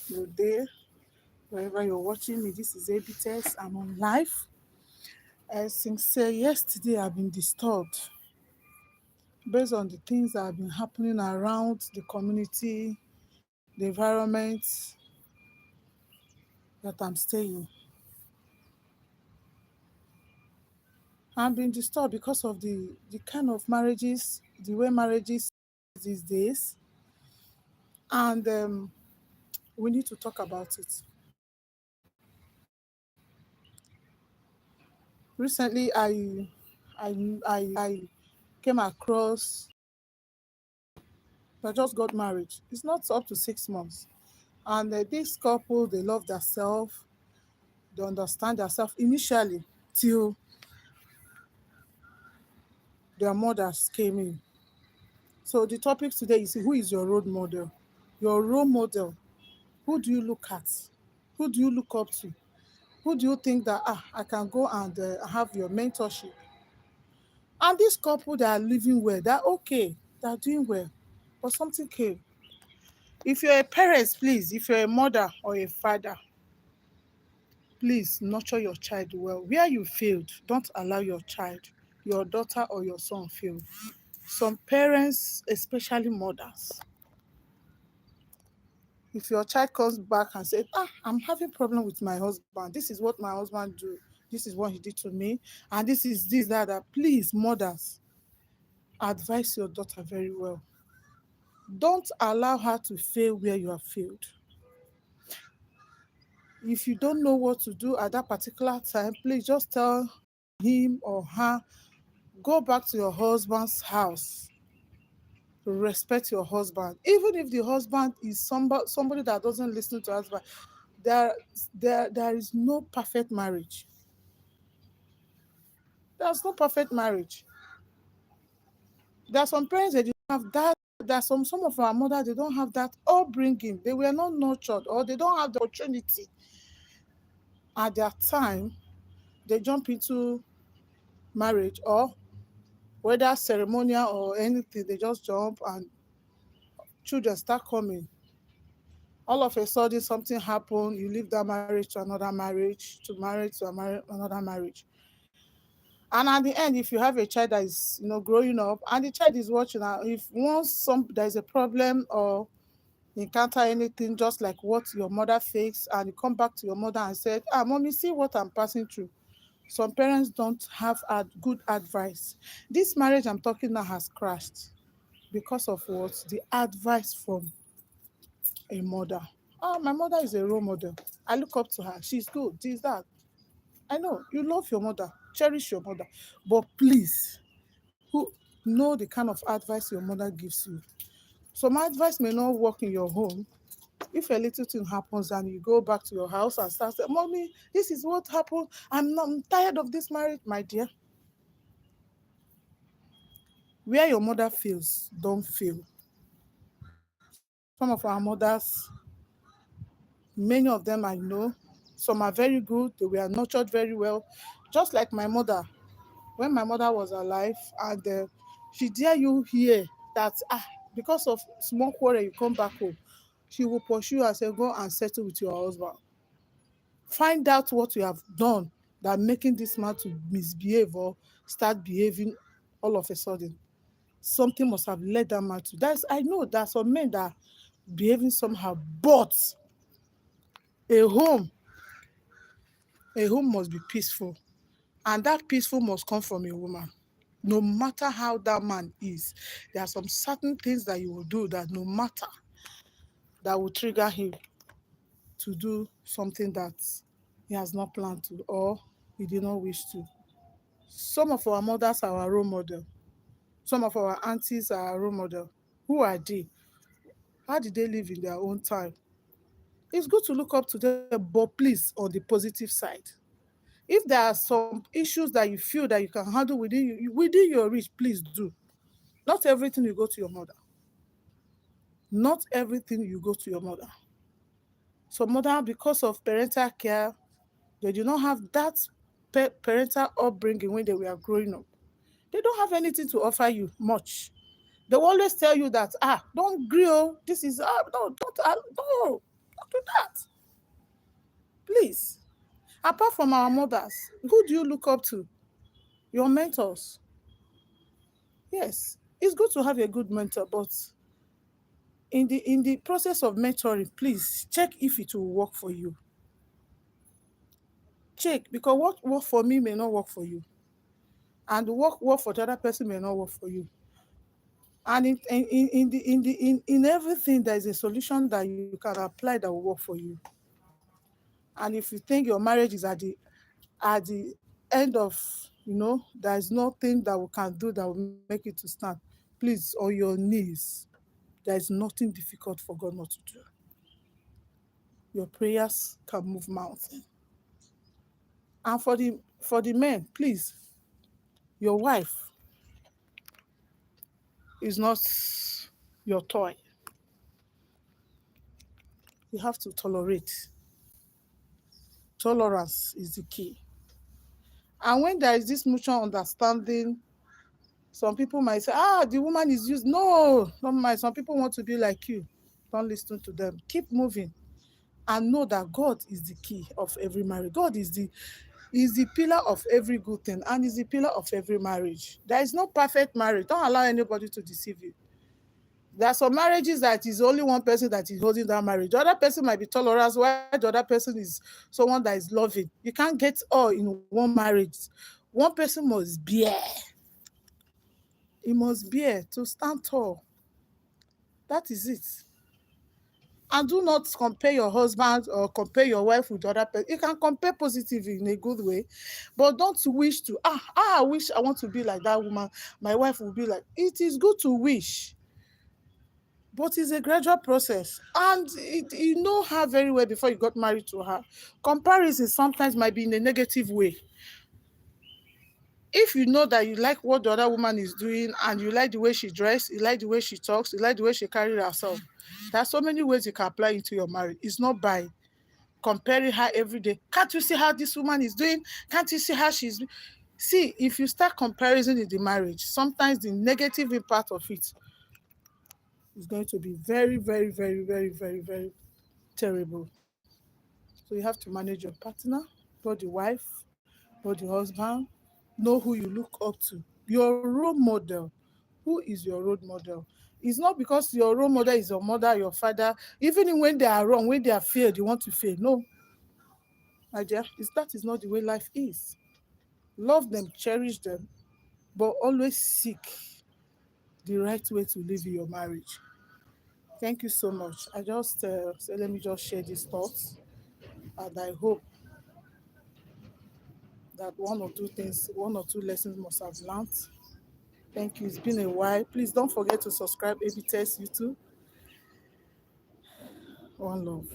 Good day, wherever you're watching me. This is ABTS. I'm on live. Since yesterday, I've been disturbed based on the things that have been happening around the community, the environment that I'm staying. I've been disturbed because of the kind of marriages, the way marriages these days, and we need to talk about it. Recently, I came across that just got married. It's not up to 6 months. And this couple, they love themselves, they understand themselves initially till their mothers came in. So the topic today is, who is your role model? Your role model. Who do you look at? Who do you look up to? Who do you think that I can go and have your mentorship? And this couple, they are living well, they're okay, they're doing well. But something came. If you're a parent, please, if you're a mother or a father, please nurture your child well. Where you failed, don't allow your child, your daughter or your son fail. Some parents, especially mothers, if your child comes back and says, I'm having problem with my husband, this is what my husband do, this is what he did to me, and this is this, that, please, mothers, advise your daughter very well. Don't allow her to fail where you have failed. If you don't know what to do at that particular time, please just tell him or her, go back to your husband's house. Respect your husband. Even if the husband is somebody that doesn't listen to husband, there, there is no perfect marriage. There's no perfect marriage. There are some parents that don't have that. There are some of our mothers, they don't have that upbringing. They were not nurtured, or they don't have the opportunity at their time. They jump into marriage, or whether ceremonial or anything, they just jump and children start coming. All of a sudden something happened, you leave that marriage to another marriage, to marriage to another marriage. And at the end, if you have a child that is growing up, and the child is watching, if once there is a problem or encounter anything just like what your mother faced, and you come back to your mother and said, mommy, see what I'm passing through. Some parents don't have a good advice. This marriage I'm talking now has crashed because of what? The advice from a mother. My mother is a role model. I look up to her. She's good. This, that. I know you love your mother, cherish your mother, but please, who know the kind of advice your mother gives you. Some advice may not work in your home. If a little thing happens and you go back to your house and start saying, mommy, this is what happened. I'm tired of this marriage, my dear. Where your mother feels, don't feel. Some of our mothers, many of them I know, some are very good, they were nurtured very well. Just like my mother, when my mother was alive, and she dare you hear that because of small quarrel you come back home, she will pursue and say, go and settle with your husband. Find out what you have done that making this man to misbehave or start behaving all of a sudden. Something must have led that man to. I know there are some men that are behaving somehow, but a home, a home must be peaceful, and that peaceful must come from a woman. No matter how that man is, there are some certain things that you will do that no matter, that will trigger him to do something that he has not planned to, or he did not wish to. Some of our mothers are our role model. Some of our aunties are our role model. Who are they? How did they live in their own time? It's good to look up to them, but please, on the positive side. If there are some issues that you feel that you can handle within your reach, please do. Not everything you go to your mother. Not everything you go to your mother. So mother, because of parental care, they do not have that parental upbringing when they were growing up. They don't have anything to offer you much. They will always tell you that, don't grill. This is, no, don't Do that, please. Apart from our mothers, who do you look up to? Your mentors. Yes, it's good to have a good mentor, but in the process of mentoring, please check if it will work for you. Check, because what work for me may not work for you, and the work for the other person may not work for you. And in everything, there is a solution that you can apply that will work for you. And if you think your marriage is at the end of, there is nothing that we can do that will make it to stand, please, on your knees, there is nothing difficult for God not to do. Your prayers can move mountains. And for the men, please, your wife is not your toy. You have to tolerate. Tolerance is the key. And when there is this mutual understanding, some people might say, the woman is used. No, not mind. Some people want to be like you. Don't listen to them. Keep moving. And know that God is the key of every marriage. God is the pillar of every good thing, and is the pillar of every marriage. There is no perfect marriage. Don't allow anybody to deceive you. There are some marriages that is only one person that is holding that marriage. The other person might be tolerant, while the other person is someone that is loving. You can't get all in one marriage. One person must bear. He must bear to stand tall. That is it. And do not compare your husband or compare your wife with other person. You can compare positively in a good way, but don't wish to, I wish I want to be like that woman. My wife will be like. It is good to wish, but it's a gradual process. And you know her very well before you got married to her. Comparison sometimes might be in a negative way. If you know that you like what the other woman is doing, and you like the way she dressed, you like the way she talks, you like the way she carries herself, there are so many ways you can apply into your marriage. It's not by comparing her every day. Can't you see how this woman is doing? Can't you see how she's doing? See, if you start comparison in the marriage, sometimes the negative impact of it is going to be very, very, very, very, very, very terrible. So you have to manage your partner, both the wife, both the husband. Know who you look up to. Your role model. Who is your role model? It's not because your role model is your mother, your father. Even when they are wrong, when they are failed, you want to fail. No, my dear, that is not the way life is. Love them, cherish them, but always seek the right way to live in your marriage. Thank you so much. I just say, let me just share these thoughts, and I hope that one or two lessons must have learned. Thank you. It's been a while. Please don't forget to subscribe AB Test YouTube. One love.